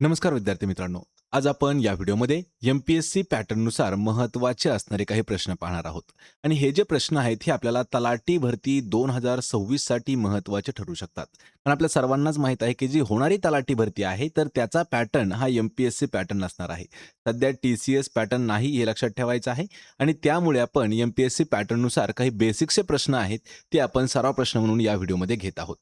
नमस्कार विद्यार्थी मित्रांनो. आज आपण या व्हिडिओमध्ये एम-पी-एस-सी पॅटर्ननुसार महत्त्वाचे असणारे काही प्रश्न पाहणार आहोत. आणि हे जे प्रश्न आहेत हे आपल्याला तलाठी भरती 2026 साठी महत्त्वाचे ठरू शकतात. कारण आपल्या सर्वांनाच माहीत आहे की जी होणारी तलाठी भरती आहे तर त्याचा पॅटर्न हा एम-पी-एस-सी पॅटर्न असणार आहे. सध्या टी-सी-एस पॅटर्न नाही हे लक्षात ठेवायचं आहे आणि त्यामुळे आपण एम-पी-एस-सी पॅटर्ननुसार काही बेसिकचे प्रश्न आहेत ते आपण सराव प्रश्न म्हणून या व्हिडिओमध्ये घेत आहोत.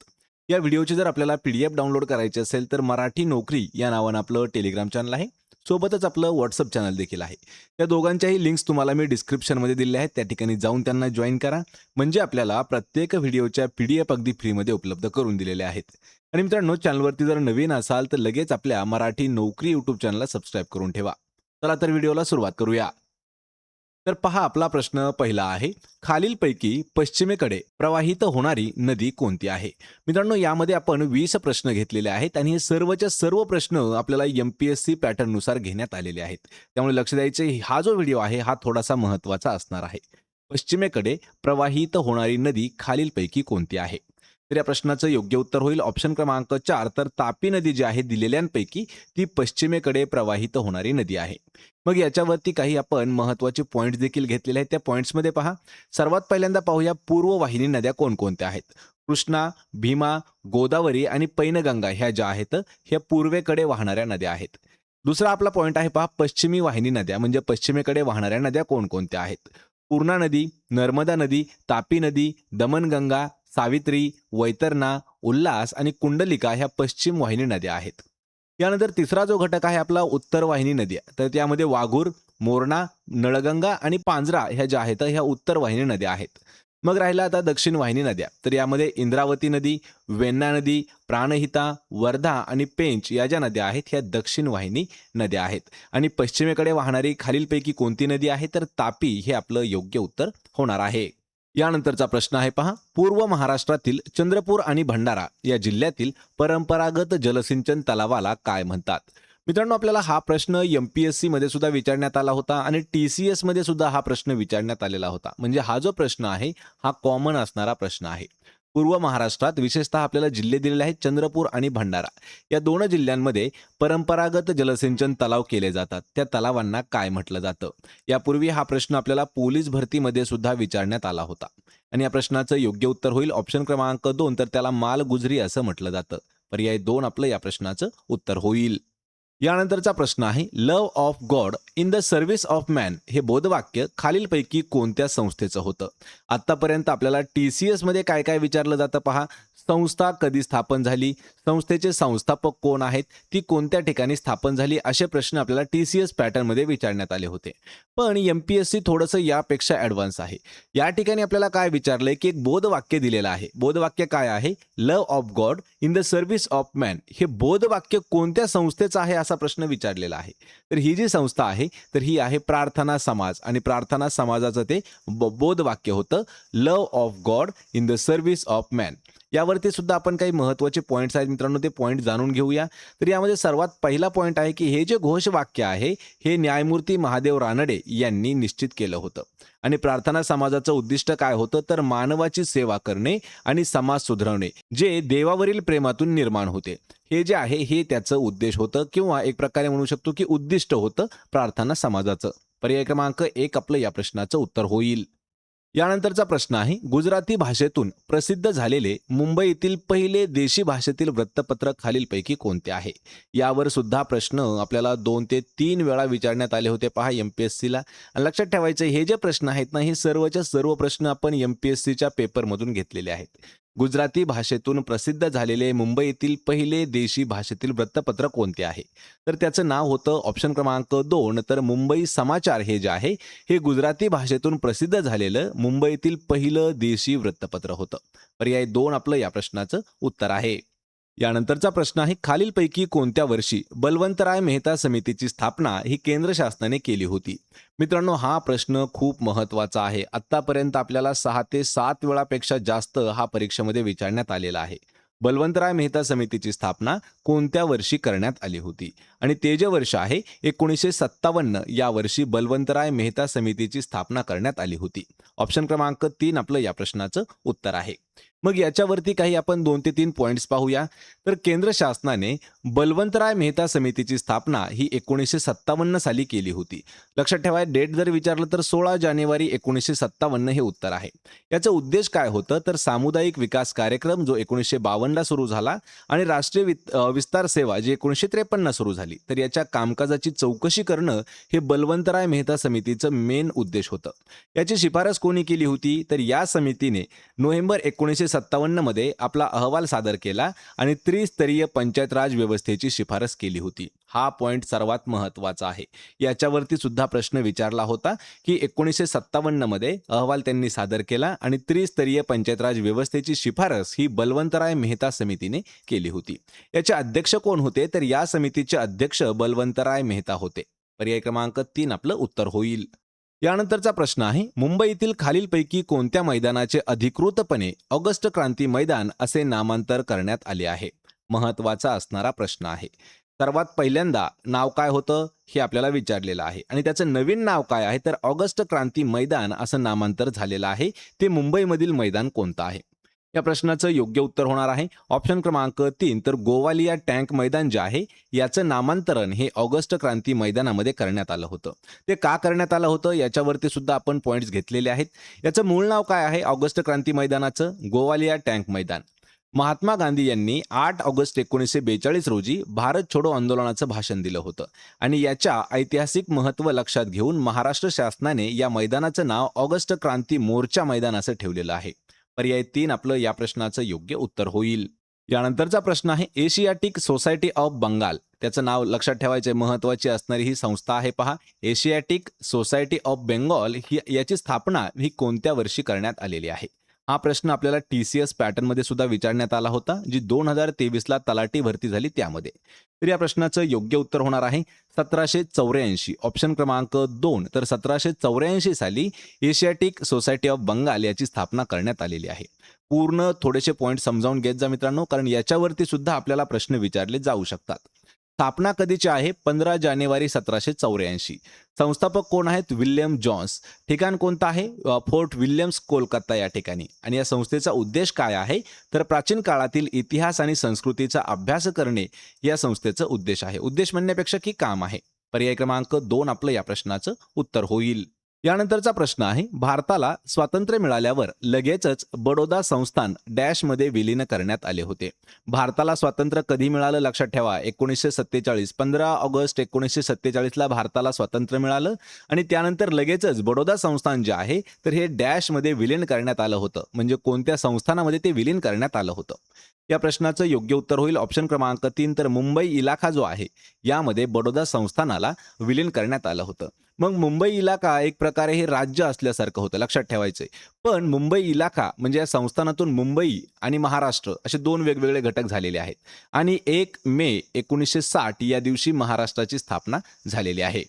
या व्हिडिओची जर आपल्याला पी-डी-एफ डाउनलोड करायची असेल तर मराठी नोकरी या नावानं आपलं टेलिग्राम चॅनल आहे. सोबतच आपलं व्हॉट्सअप चॅनल देखील आहे. या दोघांच्याही लिंक्स तुम्हाला मी डिस्क्रिप्शनमध्ये दिल्या आहेत. त्या ठिकाणी जाऊन त्यांना जॉइन करा. म्हणजे आपल्याला प्रत्येक व्हिडिओच्या पी-डी-एफ अगदी फ्रीमध्ये उपलब्ध करून दिलेल्या आहेत. आणि मित्रांनो, चॅनलवरती जर नवीन असाल तर लगेच आपल्या मराठी नोकरी यूट्यूब चॅनलला सबस्क्राईब करून ठेवा. चला तर व्हिडिओला सुरुवात करूया. तर पहा, आपला प्रश्न पहिला आहे. खालीलपैकी पश्चिमेकडे प्रवाहित होणारी नदी कोणती आहे? मित्रांनो, यामध्ये आपण 20 प्रश्न घेतलेले आहेत आणि हे सर्वच्या सर्व प्रश्न आपल्याला एम-पी-एस-सी पॅटर्ननुसार घेण्यात आलेले आहेत. त्यामुळे लक्ष द्यायचे, हा जो व्हिडिओ आहे हा थोडासा महत्त्वाचा असणार आहे. पश्चिमेकडे प्रवाहित होणारी नदी खालीलपैकी कोणती आहे? तर या प्रश्नाचं योग्य उत्तर होईल ऑप्शन क्रमांक 4. तर तापी नदी जी आहे दिलेल्यांपैकी ती पश्चिमेकडे प्रवाहित होणारी नदी आहे. मग याच्यावरती काही आपण महत्त्वाचे पॉईंट्स देखील घेतलेले आहेत. त्या पॉईंट्समध्ये पहा, सर्वात पहिल्यांदा पाहूया पूर्व वाहिनी नद्या कोणकोणत्या आहेत. कृष्णा, भीमा, गोदावरी आणि पैनगंगा ह्या ज्या आहेत ह्या पूर्वेकडे वाहणाऱ्या नद्या आहेत. दुसरा आपला पॉईंट आहे पहा, पश्चिमी वाहिनी नद्या म्हणजे पश्चिमेकडे वाहणाऱ्या नद्या कोणकोणत्या आहेत. पूर्णा नदी, नर्मदा नदी, तापी नदी, दमनगंगा, सावित्री, वैतरणा, उल्हास आणि कुंडलिका ह्या पश्चिम वाहिनी नद्या आहेत. यानंतर तिसरा जो घटक आहे आपला उत्तर वाहिनी नद्या, तर त्यामध्ये वाघूर, मोरणा, नळगंगा आणि पांझरा ह्या ज्या आहेत ह्या उत्तर वाहिनी नद्या आहेत. मग राहिला आता दक्षिण वाहिनी नद्या, तर यामध्ये इंद्रावती नदी, वेण्णा नदी, प्राणहिता, वर्धा आणि पेंच या ज्या नद्या आहेत ह्या दक्षिण वाहिनी नद्या आहेत. आणि पश्चिमेकडे वाहणारी खालीलपैकी कोणती नदी आहे? तर तापी हे आपलं योग्य उत्तर होणार आहे. यानंतरचा प्रश्न आहे पहा, पूर्व महाराष्ट्रातील चंद्रपूर आणि भंडारा या जिल्ह्यातील परंपरागत जलसिंचन तलावाला काय म्हणतात? मित्रांनो, आपल्याला हा प्रश्न एम-पी-एस-सी मध्ये सुद्धा विचारण्यात आला होता आणि टी-सी-एस मध्ये सुद्धा हा प्रश्न विचारण्यात आलेला होता. म्हणजे हा जो प्रश्न आहे हा कॉमन असणारा प्रश्न आहे. पूर्व महाराष्ट्रात विशेषतः आपल्याला जिल्हे दिलेले आहेत चंद्रपूर आणि भंडारा. या दोन जिल्ह्यांमध्ये परंपरागत जलसिंचन तलाव केले जातात. त्या तलावांना काय म्हटलं जातं? यापूर्वी हा प्रश्न आपल्याला पोलीस भरतीमध्ये सुद्धा विचारण्यात आला होता. आणि या प्रश्नाचं योग्य उत्तर होईल ऑप्शन क्रमांक 2. तर त्याला मालगुजरी असं म्हटलं जातं. पर्याय 2 आपलं या प्रश्नाचं उत्तर होईल. यानंतरचा प्रश्न आहे, love of God in the service of man हे बोधवाक्य खालीलपैकी कोणत्या संस्थेचं होतं? आतापर्यंत आपल्याला टी-सी-एस मध्ये काय काय विचारलं जातं पहा. संस्था कधी स्थापन झाली, संस्थेचे संस्थापक कोण आहेत, ती कोणत्या ठिकाणी स्थापन झाली, असे प्रश्न आपल्याला टी-सी-एस पॅटर्नमध्ये विचारण्यात आले होते. पण एम-पी-एस-सी थोडंसं यापेक्षा ॲडव्हान्स आहे. या ठिकाणी आपल्याला काय विचारलंय की एक बोधवाक्य दिलेलं आहे. बोधवाक्य काय आहे? Love of God in the service of man. हे बोधवाक्य कोणत्या संस्थेचं आहे असा प्रश्न विचारलेला आहे. तर ही जी संस्था आहे तर ही आहे प्रार्थना समाज आणि प्रार्थना समाजाचं ते बोधवाक्य होतं, love of God in the service of man. यावरती सुद्धा आपण काही महत्त्वाचे पॉईंट्स आहेत मित्रांनो, ते पॉईंट जाणून घेऊया. तर यामध्ये सर्वात पहिला पॉईंट आहे की हे जे घोषवाक्य आहे हे न्यायमूर्ती महादेव रानडे यांनी निश्चित केलं होतं. आणि प्रार्थना समाजाचं उद्दिष्ट काय होतं? तर मानवाची सेवा करणे आणि समाज सुधारवणे, जे देवावरील प्रेमातून निर्माण होते. हे जे आहे हे त्याचं उद्देश होतं किंवा एक प्रकारे म्हणू शकतो की उद्दिष्ट होतं प्रार्थना समाजाचं. पर्याय क्रमांक 1 आपलं या प्रश्नाचं उत्तर होईल. यानंतरचा प्रश्न आहे, गुजराती भाषेतून प्रसिद्ध झालेले मुंबईतील पहिले देशी भाषेतील वृत्तपत्र खालीलपैकी कोणते आहे? यावर सुद्धा प्रश्न आपल्याला 2 ते 3 वेळा विचारण्यात आले होते पहा एम-पी-एस-सीला. आणि लक्षात ठेवायचं, हे जे प्रश्न आहेत ना हे सर्वच्या सर्व प्रश्न आपण एम-पी-एस-सीच्या पेपरमधून घेतलेले आहेत. गुजराती भाषेतून प्रसिद्ध झालेले मुंबईतील पहिले देशी भाषेतील वृत्तपत्र कोणते आहे? तर त्याचं नाव होतं ऑप्शन क्रमांक 2. तर मुंबई समाचार हे जे आहे हे गुजराती भाषेतून प्रसिद्ध झालेलं मुंबईतील पहिलं देशी वृत्तपत्र होतं. पर्याय 2 आपलं या प्रश्नाचं उत्तर आहे. यानंतरचा प्रश्न आहे, खालीलपैकी कोणत्या वर्षी बलवंतराय मेहता समितीची स्थापना ही केंद्र शासनाने केली होती? मित्रांनो, हा प्रश्न खूप महत्त्वाचा आहे. आत्तापर्यंत आपल्याला 6 ते 7 वेळापेक्षा जास्त हा परीक्षेमध्ये विचारण्यात आलेला आहे. बलवंतराय मेहता समितीची स्थापना कोणत्या वर्षी करण्यात आली होती? आणि ते जे वर्ष आहे 1957 या वर्षी बलवंतराय मेहता समितीची स्थापना करण्यात आली होती. ऑप्शन क्रमांक 3 आपलं या प्रश्नाचं उत्तर आहे. मग याच्यावरती काही आपण 2 ते 3 पॉइंट्स पाहूया. तर केंद्र शासनाने बलवंतराय मेहता समितीची स्थापना ही 1957 साली केली होती. लक्षात ठेवा, डेट जर विचारलं तर 16 जानेवारी 1957 हे उत्तर आहे. याचा उद्देश काय होतं, तर सामुदायिक विकास कार्यक्रम जो 1952ला सुरू झाला आणि राष्ट्रीय विस्तार सेवा जी 1953 सुरू झाली. तर याच्या कामकाजाची चौकशी करणं हे बलवंतराय मेहता समितीचं मेन उद्देश होतं. याची शिफारस कोणी केली होती, तर या समितीने नोव्हेंबर 1957 मध्ये आपला अहवाल सादर केला आणि त्रिस्तरीय पंचायत राज व्यवस्थेची शिफारस केली होती. हा पॉइंट सर्वात महत्त्वाचा आहे. याच्यावरती सुद्धा प्रश्न विचारला होता की 1957 मध्ये अहवाल त्यांनी सादर केला आणि त्रिस्तरीय पंचायत राज व्यवस्थेची शिफारस ही बलवंतराय मेहता समितीने केली होती. याचे अध्यक्ष कोण होते, तर या समितीचे अध्यक्ष बलवंतराय मेहता होते. पर्याय क्रमांक 3 आपलं उत्तर होईल. यानंतरचा प्रश्न आहे, मुंबईतील खालीलपैकी कोणत्या मैदानाचे अधिकृतपणे ऑगस्ट क्रांती मैदान असे नामांतर करण्यात आले आहे? महत्त्वाचा असणारा प्रश्न आहे. सर्वात पहिल्यांदा नाव काय होतं हे आपल्याला विचारलेलं आहे आणि त्याचं नवीन नाव काय आहे, तर ऑगस्ट क्रांती मैदान असं नामांतर झालेलं आहे. ते मुंबईमधील मैदान कोणतं आहे? या प्रश्नाचं योग्य उत्तर होणार आहे ऑप्शन क्रमांक 3, तर गोवालिया टँक मैदान जे आहे याचं नामांतरण हे ऑगस्ट क्रांती मैदानामध्ये करण्यात आलं होतं. ते का करण्यात आलं होतं याच्यावरती सुद्धा आपण पॉईंट्स घेतलेले आहेत. याचं मूळ नाव काय आहे ऑगस्ट क्रांती मैदानाचं? गोवालिया टँक मैदान. महात्मा गांधी यांनी 8 ऑगस्ट 1942 रोजी भारत छोडो आंदोलनाचं भाषण दिलं होतं आणि याच्या ऐतिहासिक महत्त्व लक्षात घेऊन महाराष्ट्र शासनाने या मैदानाचं नाव ऑगस्ट क्रांती मोर्चा मैदान असं ठेवलेलं आहे. पर्याय 3 आपलं या प्रश्नाचं योग्य उत्तर होईल. यानंतरचा प्रश्न आहे, एशियाटिक सोसायटी ऑफ बंगाल. त्याचं नाव लक्षात ठेवायचे, महत्त्वाची असणारी ही संस्था आहे पहा. एशियाटिक सोसायटी ऑफ बेंगॉल ही याची स्थापना ही कोणत्या वर्षी करण्यात आलेली आहे? हा प्रश्न आपल्याला TCS पॅटर्नमध्ये सुद्धा विचारण्यात आला होता, जी 2023ला तलाठी भरती झाली त्यामध्ये. तर या प्रश्नाचं योग्य उत्तर होणार आहे 1784. ऑप्शन क्रमांक 2, तर 1784 साली एशियाटिक सोसायटी ऑफ बंगाल याची स्थापना करण्यात आलेली आहे. पूर्ण थोडेसे पॉईंट समजावून घेत जा मित्रांनो, कारण याच्यावरती सुद्धा आपल्याला प्रश्न विचारले जाऊ शकतात. स्थापना कधीची आहे? 15 जानेवारी 1784. संस्थापक कोण आहेत? William Jones. ठिकाण कोणतं आहे? फोर्ट विल्यम्स, कोलकाता या ठिकाणी. आणि या संस्थेचा उद्देश काय आहे? तर प्राचीन काळातील इतिहास आणि संस्कृतीचा अभ्यास करणे या संस्थेचा उद्देश आहे. उद्देश म्हणण्यापेक्षा की काम आहे. पर्याय क्रमांक 2 आपलं या प्रश्नाचं उत्तर होईल. यानंतरचा प्रश्न आहे, भारताला स्वातंत्र्य मिळाल्यावर लगेचच बडोदा संस्थान डॅशमध्ये विलीन करण्यात आले होते. भारताला स्वातंत्र्य कधी मिळालं लक्षात ठेवा, 1947. 15 ऑगस्ट 1947ला भारताला स्वातंत्र्य मिळालं आणि त्यानंतर लगेचच बडोदा संस्थान जे आहे तर हे डॅशमध्ये विलीन करण्यात आलं होतं. म्हणजे कोणत्या संस्थानामध्ये ते विलीन करण्यात आलं होतं? या प्रश्नाचं योग्य उत्तर होईल ऑप्शन क्रमांक 3, तर मुंबई इलाखा जो आहे यामध्ये बडोदा संस्थानाला विलीन करण्यात आलं होतं. मग मुंबई इलाका एक प्रकारे हे राज्य असल्यासारखं होतं, लक्षात ठेवायचंय. पण मुंबई इलाखा म्हणजे या संस्थानातून मुंबई आणि महाराष्ट्र असे 2 वेगवेगळे घटक झालेले आहेत आणि 1 मे 1960 या दिवशी महाराष्ट्राची स्थापना झालेली आहे.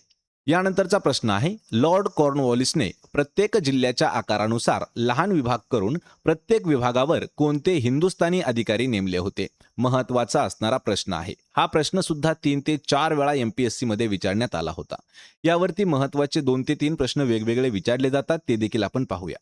यानंतरचा प्रश्न आहे, लॉर्ड कॉर्नवॉलिसने प्रत्येक जिल्ह्याच्या आकारानुसार लहान विभाग करून प्रत्येक विभागावर कोणते हिंदुस्थानी अधिकारी नेमले होते? महत्त्वाचा असणारा प्रश्न आहे. हा प्रश्न सुद्धा 3 ते 4 वेळा MPSC मध्ये विचारण्यात आला होता. यावरती महत्त्वाचे 2 ते 3 प्रश्न वेगवेगळे विचारले जातात, ते देखील आपण पाहूया.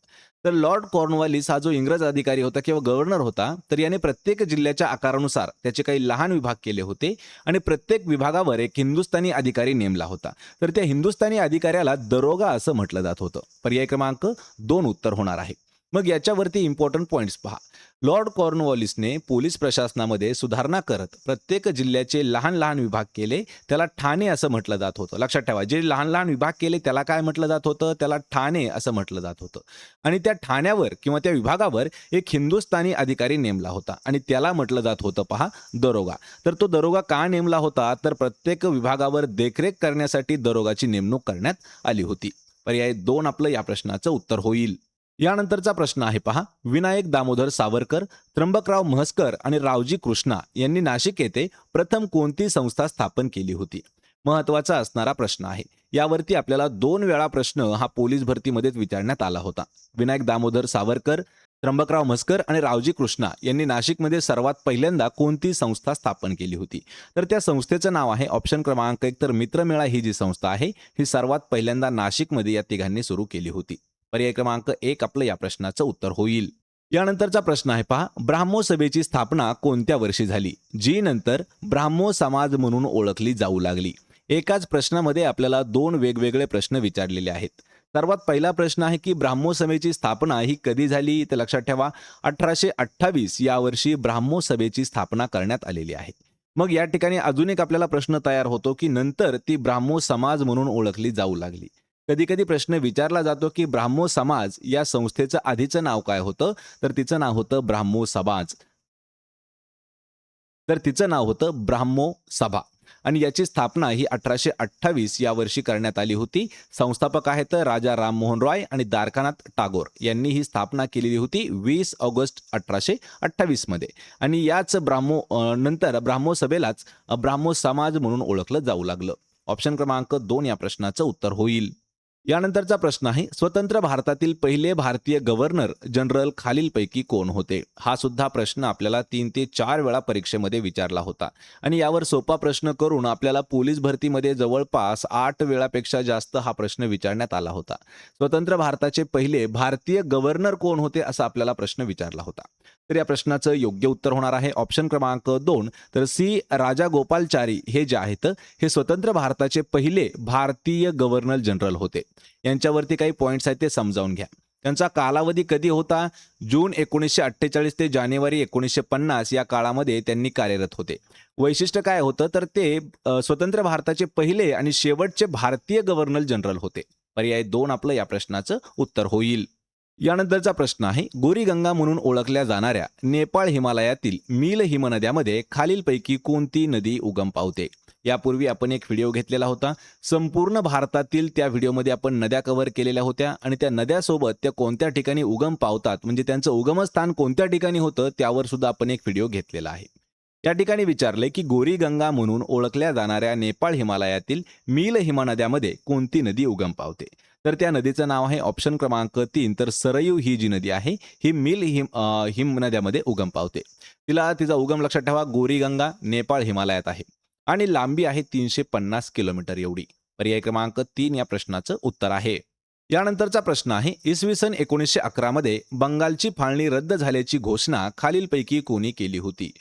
तर लॉर्ड कॉर्नवॉलिस हा जो इंग्रज अधिकारी होता किंवा गव्हर्नर होता, तर याने प्रत्येक जिल्ह्याच्या आकारानुसार त्याचे काही लहान विभाग केले होते आणि प्रत्येक विभागावर एक हिंदुस्थानी अधिकारी नेमला होता. तर त्या हिंदुस्थानी अधिकाऱ्याला दरोगा असं म्हटलं जात होतं. पर्याय क्रमांक 2 उत्तर होणार आहे. मग याच्यावरती इम्पॉर्टंट पॉईंट्स पहा. लॉर्ड कॉर्नवॉलिसने पोलीस प्रशासनामध्ये सुधारणा करत प्रत्येक जिल्ह्याचे लहान लहान विभाग केले. त्याला ठाणे असं म्हटलं जात होतं. लक्षात ठेवा, जे लहान लहान विभाग केले त्याला काय म्हटलं जात होतं? त्याला ठाणे असं म्हटलं जात होतं. आणि त्या ठाण्यावर किंवा त्या विभागावर एक हिंदुस्थानी अधिकारी नेमला होता आणि त्याला म्हटलं जात होतं पहा दरोगा. तर तो दरोगा का नेमला होता? तर प्रत्येक विभागावर देखरेख करण्यासाठी दरोगाची नेमणूक करण्यात आली होती. पर्याय 2 आपलं या प्रश्नाचं उत्तर होईल. यानंतरचा प्रश्न आहे पहा, विनायक दामोदर सावरकर, त्र्यंबकराव म्हसकर आणि रावजी कृष्णा यांनी नाशिक येथे प्रथम कोणती संस्था स्थापन केली होती? महत्त्वाचा असणारा प्रश्न आहे. यावरती आपल्याला 2 वेळा प्रश्न हा पोलीस भरतीमध्येच विचारण्यात आला होता. विनायक दामोदर सावरकर, त्र्यंबकराव म्हसकर आणि रावजी कृष्णा यांनी नाशिकमध्ये सर्वात पहिल्यांदा कोणती संस्था स्थापन केली होती? तर त्या संस्थेचं नाव आहे ऑप्शन क्रमांक 1, तर मित्रमेळा ही जी संस्था आहे ही सर्वात पहिल्यांदा नाशिकमध्ये या तिघांनी सुरू केली होती. पर्याय क्रमांक 1 आपलं या प्रश्नाचं उत्तर होईल. यानंतरचा प्रश्न आहे पहा, ब्राह्मो सभेची स्थापना कोणत्या वर्षी झाली, जी नंतर ब्राह्मो समाज म्हणून ओळखली जाऊ लागली. एकाच प्रश्नामध्ये आपल्याला दोन वेगवेगळे प्रश्न विचारलेले आहेत. सर्वात पहिला प्रश्न आहे की ब्राह्मो सभेची स्थापना ही कधी झाली, तर लक्षात ठेवा 1828 या वर्षी ब्राह्मो सभेची स्थापना करण्यात आलेली आहे. मग या ठिकाणी अजून एक आपल्याला प्रश्न तयार होतो की नंतर ती ब्राह्मो समाज म्हणून ओळखली जाऊ लागली. कधी कधी प्रश्न विचारला जातो की ब्राह्मो समाज या संस्थेचं आधीचं नाव काय होतं, तर तिचं नाव होतं ब्राह्मो समाज. तर तिचं नाव होतं ब्राह्मो सभा आणि याची स्थापना ही 1828 या वर्षी करण्यात आली होती. संस्थापक आहेत राजा राममोहन रॉय आणि द्वारकानाथ टागोर यांनी ही स्थापना केलेली होती 20 ऑगस्ट 1828 मध्ये. आणि याच नंतर ब्राह्मो सभेलाच ब्राह्मो समाज म्हणून ओळखलं जाऊ लागलं. ऑप्शन क्रमांक 2 या प्रश्नाचं उत्तर होईल. यानंतरचा प्रश्न आहे, स्वतंत्र भारतातील पहिले भारतीय गव्हर्नर जनरल खालीलपैकी कोण होते. हा सुद्धा प्रश्न आपल्याला 3 ते 4 वेळा परीक्षेमध्ये विचारला होता आणि यावर सोपा प्रश्न करून आपल्याला पोलीस भरतीमध्ये जवळपास 8 वेळापेक्षा जास्त हा प्रश्न विचारण्यात आला होता. स्वतंत्र भारताचे पहिले भारतीय गव्हर्नर कोण होते असा आपल्याला प्रश्न विचारला होता. तर या प्रश्नाचं योग्य उत्तर होणार आहे ऑप्शन क्रमांक 2. तर सी राजागोपालचारी हे जे आहेत हे स्वतंत्र भारताचे पहिले भारतीय गव्हर्नर जनरल होते. यांच्यावरती काही पॉईंट्स आहेत ते समजावून घ्या. त्यांचा कालावधी कधी होता, जून 1948 ते जानेवारी 1950 या काळामध्ये त्यांनी कार्यरत होते. वैशिष्ट्य काय होतं, तर ते स्वतंत्र भारताचे पहिले आणि शेवटचे भारतीय गव्हर्नर जनरल होते. पर्याय 2 आपलं या प्रश्नाचं उत्तर होईल. यानंतरचा प्रश्न आहे, गोरीगंगा म्हणून ओळखल्या जाणाऱ्या नेपाळ हिमालयातील मील हिमनद्यामध्ये खालीलपैकी कोणती नदी उगम पावते. यापूर्वी आपण एक व्हिडिओ घेतलेला होता. संपूर्ण भारतातील त्या व्हिडिओमध्ये आपण नद्या कव्हर केलेल्या होत्या आणि त्या नद्यासोबत त्या कोणत्या ठिकाणी उगम पावतात म्हणजे त्यांचं उगमस्थान कोणत्या ठिकाणी होतं त्यावर सुद्धा आपण एक व्हिडिओ घेतलेला आहे. या ठिकाणी विचारले की गोरीगंगा म्हणून ओळखल्या जाणाऱ्या नेपाळ हिमालयातील मील हिमनद्यामध्ये कोणती नदी उगम पावते. तर त्या नदीचं नाव आहे ऑप्शन क्रमांक 3. तर सरयू ही जी नदी आहे ही मील हिमनद्यामध्ये उगम पावते. तिचा उगम लक्षात ठेवा, गोरीगंगा नेपाळ हिमालयात आहे आणि लांबी आहे 350 किलोमीटर एवढी. पर्याय क्रमांक 3 या प्रश्नाचं उत्तर आहे. यानंतरचा प्रश्न आहे, इसवी सन 1911 मध्ये बंगालची फाळणी रद्द झाल्याची घोषणा खालीलपैकी कोणी केली होती.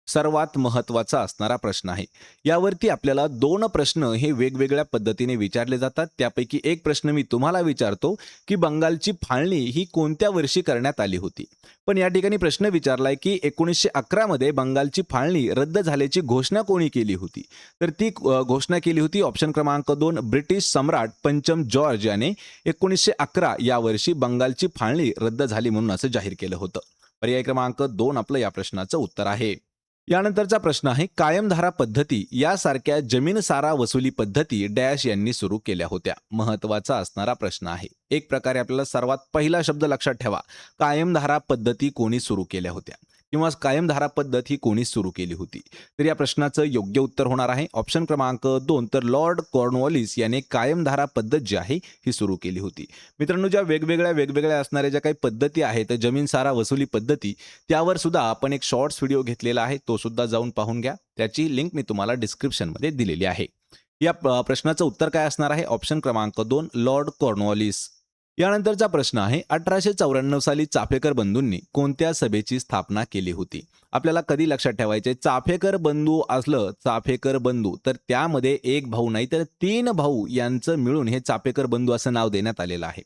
सर्वात महत्त्वाचा असणारा प्रश्न आहे. यावरती आपल्याला 2 प्रश्न हे वेगवेगळ्या पद्धतीने विचारले जातात. त्यापैकी एक प्रश्न मी तुम्हाला विचारतो की बंगालची फाळणी ही कोणत्या वर्षी करण्यात आली होती. पण या ठिकाणी प्रश्न विचारलाय की 1911 मध्ये बंगालची फाळणी रद्द झाल्याची घोषणा कोणी केली होती. तर ती घोषणा केली होती ऑप्शन क्रमांक 2 ब्रिटिश सम्राट पंचम जॉर्ज याने 1911 या वर्षी बंगालची फाळणी रद्द झाली म्हणून असं जाहीर केलं होतं. पर्याय क्रमांक 2 आपलं या प्रश्नाचं उत्तर आहे. यानंतरचा प्रश्न आहे, कायमधारा पद्धती यासारख्या जमीन सारा वसुली पद्धती डॅश यांनी सुरू केल्या होत्या. महत्त्वाचा असणारा प्रश्न आहे. एक प्रकारे आपल्याला सर्वात पहिला शब्द लक्षात ठेवा, कायमधारा पद्धती कोणी सुरू केल्या होत्या किंवा कायमधारा पद्धत ही कोणी सुरू केली होती. तर या प्रश्नाचं योग्य उत्तर होणार आहे ऑप्शन क्रमांक 2. तर लॉर्ड कॉर्नवॉलिस याने कायमधारा पद्धत जी आहे ही सुरू केली होती. मित्रांनो, ज्या वेगवेगळ्या असणाऱ्या ज्या काही पद्धती आहेत जमीन सारा वसुली पद्धती, त्यावर सुद्धा आपण एक शॉर्ट्स व्हिडिओ घेतलेला आहे, तो सुद्धा जाऊन पाहून घ्या. त्याची लिंक मी तुम्हाला डिस्क्रिप्शनमध्ये दिलेली आहे. या प्रश्नाचं उत्तर काय असणार आहे ऑप्शन क्रमांक 2 लॉर्ड कॉर्नवॉलिस. यानंतरचा प्रश्न आहे, 1894 साली चाफेकर बंधूंनी कोणत्या सभेची स्थापना केली होती. आपल्याला कधी लक्षात ठेवायचे, चाफेकर बंधू असलं चाफेकर बंधू तर त्यामध्ये एक भाऊ नाही तर 3 भाऊ यांचं मिळून हे चाफेकर बंधू असं नाव देण्यात आलेलं आहे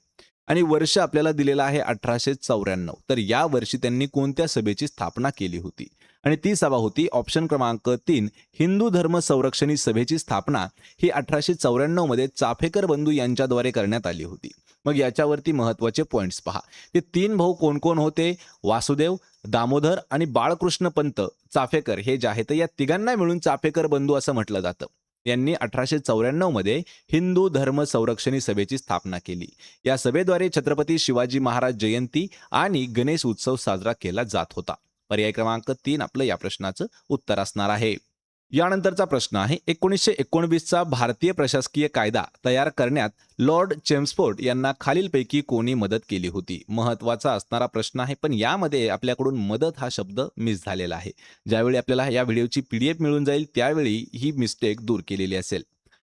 आणि वर्ष आपल्याला दिलेलं आहे 1894. तर या वर्षी त्यांनी कोणत्या सभेची स्थापना केली होती आणि ती सभा होती ऑप्शन क्रमांक 3 हिंदू धर्म संरक्षणी सभेची स्थापना ही 1894 मध्ये चाफेकर बंधू यांच्याद्वारे करण्यात आली होती. मग याच्यावरती महत्त्वाचे पॉइंट्स पहा. ते 3 भाऊ कोण कोण होते, वासुदेव, दामोदर आणि बाळकृष्ण पंत चाफेकर हे जे आहेत या तिघांना मिळून चाफेकर बंधू असं म्हटलं जातं. यांनी 1894 मध्ये हिंदू धर्म संरक्षणी सभेची स्थापना केली. या सभेद्वारे छत्रपती शिवाजी महाराज जयंती आणि गणेश उत्सव साजरा केला जात होता. पर्याय क्रमांक 3 आपलं या प्रश्नाचं उत्तर असणार आहे. यानंतरचा प्रश्न आहे, 1919चा भारतीय प्रशासकीय कायदा तयार करण्यात लॉर्ड चेम्सफोर्ड यांना खालीलपैकी कोणी मदत केली होती. महत्त्वाचा असणारा प्रश्न आहे, पण यामध्ये आपल्याकडून मदत हा शब्द मिस झालेला आहे. ज्यावेळी आपल्याला या व्हिडिओची PDF मिळून जाईल त्यावेळी ही मिस्टेक दूर केलेली असेल.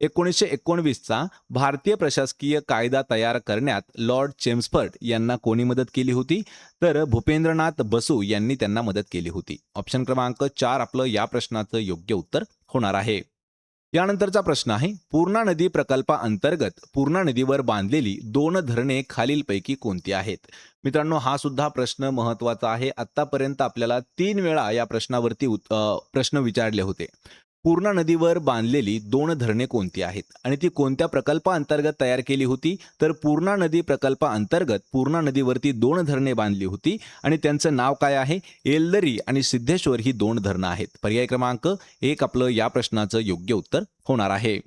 1919चा भारतीय प्रशासकीय कायदा तयार करण्यात लॉर्ड चेम्सफर्ड यांना कोणी मदत केली होती? तर भूपेंद्रनाथ बसू यांनी त्यांना मदत केली होती. ऑप्शन क्रमांक 4 आपलं या प्रश्नाचं योग्य उत्तर होणार आहे. यानंतरचा प्रश्न आहे, पूर्णा नदी प्रकल्पाअंतर्गत पूर्णा नदीवर बांधलेली 2 धरणे खालीलपैकी कोणती आहेत? मित्रांनो, हा सुद्धा प्रश्न महत्त्वाचा आहे. आत्तापर्यंत आपल्याला 3 वेळा या प्रश्नावरती प्रश्न विचारले होते. पूर्णा नदीवर बांधलेली 2 धरणे कोणती आहेत आणि ती कोणत्या प्रकल्पाअंतर्गत तयार केली होती? तर पूर्णा नदी प्रकल्पाअंतर्गत पूर्णा नदीवरती 2 धरणे बांधली होती आणि त्यांचं नाव काय आहे? येलदरी आणि सिद्धेश्वर ही 2 धरणं आहेत. पर्याय क्रमांक 1 आपलं या प्रश्नाचं योग्य उत्तर होणार आहे.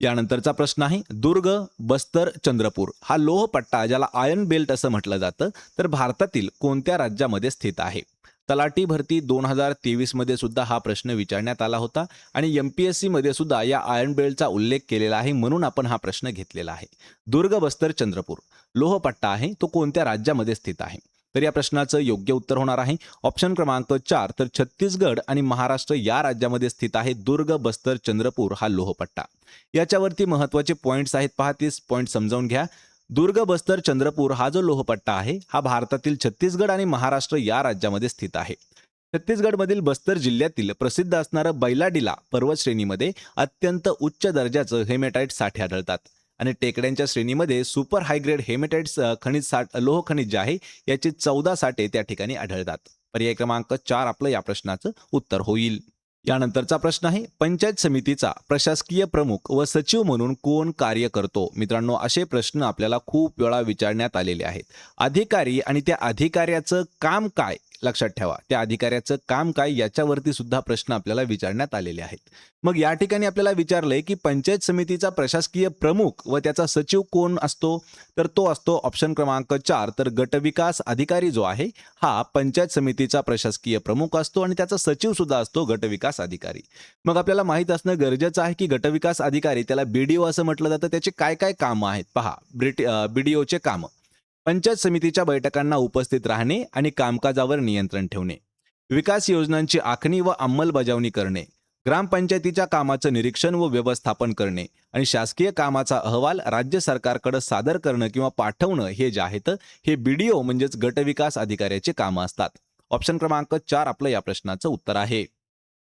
यानंतरचा प्रश्न आहे, दुर्ग, बस्तर, चंद्रपूर हा लोहपट्टा ज्याला आयर्न बेल्ट असं म्हटलं जातं, तर भारतातील कोणत्या राज्यामध्ये स्थित आहे? तलाठी भरती 2023 मध्ये सुद्धा हा प्रश्न विचारण्यात आला होता आणि MPSC मध्ये सुद्धा या आयर्न बेल्टचा उल्लेख केलेला आहे, म्हणून आपण हा प्रश्न घेतलेला आहे. दुर्ग, बस्तर, चंद्रपूर लोहपट्टा आहे, तो कोणत्या राज्यामध्ये स्थित आहे? तर या प्रश्नाचं योग्य उत्तर होणार आहे ऑप्शन क्रमांक 4, तर छत्तीसगड आणि महाराष्ट्र या राज्यामध्ये स्थित आहे दुर्ग, बस्तर, चंद्रपूर हा लोहपट्टा. याच्यावरती महत्त्वाचे पॉईंट्स आहेत, पहा तीच पॉईंट समजावून घ्या. दुर्ग, बस्तर, चंद्रपूर हा जो लोहपट्टा आहे हा भारतातील छत्तीसगड आणि महाराष्ट्र या राज्यामध्ये स्थित आहे. छत्तीसगडमधील बस्तर जिल्ह्यातील प्रसिद्ध असणारं बैलाडिला पर्वतश्रेणीमध्ये अत्यंत उच्च दर्जाचं हेमेटाइट साठे आढळतात आणि टेकड्यांच्या श्रेणीमध्ये सुपर हायग्रेड हेमेटाइट्स लोह खनिज जे आहे याचे 14 साठे त्या ठिकाणी आढळतात. पर्याय क्रमांक 4 आपलं या प्रश्नाचं उत्तर होईल. यानंतरचा प्रश्न आहे, पंचायत समितीचा प्रशासकीय प्रमुख व सचिव म्हणून कोण कार्य करतो? मित्रांनो, असे प्रश्न आपल्याला खूप वेळा विचारण्यात आलेले आहेत. अधिकारी आणि त्या अधिकाऱ्याचं काम काय? लक्षात ठेवा, त्या अधिकाऱ्याचं काम काय याच्यावरती सुद्धा प्रश्न आपल्याला विचारण्यात आलेले आहेत. मग या ठिकाणी आपल्याला विचारलंय की पंचायत समितीचा प्रशासकीय प्रमुख व त्याचा सचिव कोण असतो? तर तो असतो ऑप्शन क्रमांक 4, तर गटविकास अधिकारी जो आहे हा पंचायत समितीचा प्रशासकीय प्रमुख असतो आणि त्याचा सचिव सुद्धा असतो गटविकास अधिकारी. मग आपल्याला माहित असणं गरजेचं आहे की गटविकास अधिकारी त्याला BDO असं म्हटलं जातं. त्याचे काय काय कामं आहेत पहा. BDOचे कामं, पंचायत समितीच्या बैठकांना उपस्थित राहणे आणि कामकाजावर नियंत्रण ठेवणे, विकास योजनांची आखणी व अंमलबजावणी करणे, ग्रामपंचायतीच्या कामाचं निरीक्षण व व्यवस्थापन करणे आणि शासकीय कामाचा अहवाल राज्य सरकारकडे सादर करणं किंवा पाठवणं हे जे आहेत हे BDO म्हणजेच गटविकास अधिकाऱ्याचे कामं असतात. ऑप्शन क्रमांक 4 आपलं या प्रश्नाचं उत्तर आहे.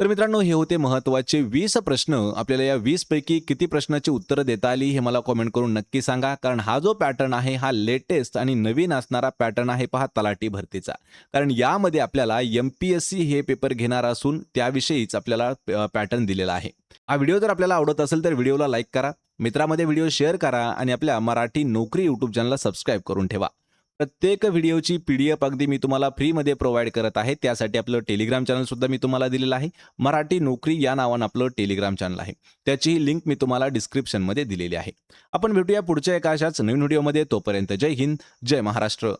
तर मित्रांनो, हे होते महत्त्वाचे 20 प्रश्न. आपल्याला या 20 पैकी किती प्रश्नाची उत्तरं देता आली हे मला कॉमेंट करून नक्की सांगा, कारण हा जो पॅटर्न आहे हा लेटेस्ट आणि नवीन असणारा पॅटर्न आहे पहा तलाठी भरतीचा. कारण यामध्ये आपल्याला MPSC हे पेपर घेणार असून त्याविषयीच आपल्याला पॅटर्न दिलेला आहे. हा व्हिडिओ जर आपल्याला आवडत असेल तर व्हिडिओला लाईक करा, मित्रांमध्ये व्हिडिओ शेअर करा आणि आपल्या मराठी नोकरी यूट्यूब चॅनलला सबस्क्राईब करून ठेवा. प्रत्येक व्हिडिओची PDF अगदी मी तुम्हाला फ्रीमध्ये प्रोव्हाइड करत आहे. त्यासाठी आपलं टेलिग्राम चॅनल सुद्धा मी तुम्हाला दिलेलं आहे. मराठी नोकरी या नावानं आपलं टेलिग्राम चॅनल आहे. त्याचीही लिंक मी तुम्हाला डिस्क्रिप्शनमध्ये दिलेली आहे. आपण भेटूया पुढच्या एका अशाच नवीन व्हिडिओमध्ये. तोपर्यंत जय हिंद, जय महाराष्ट्र.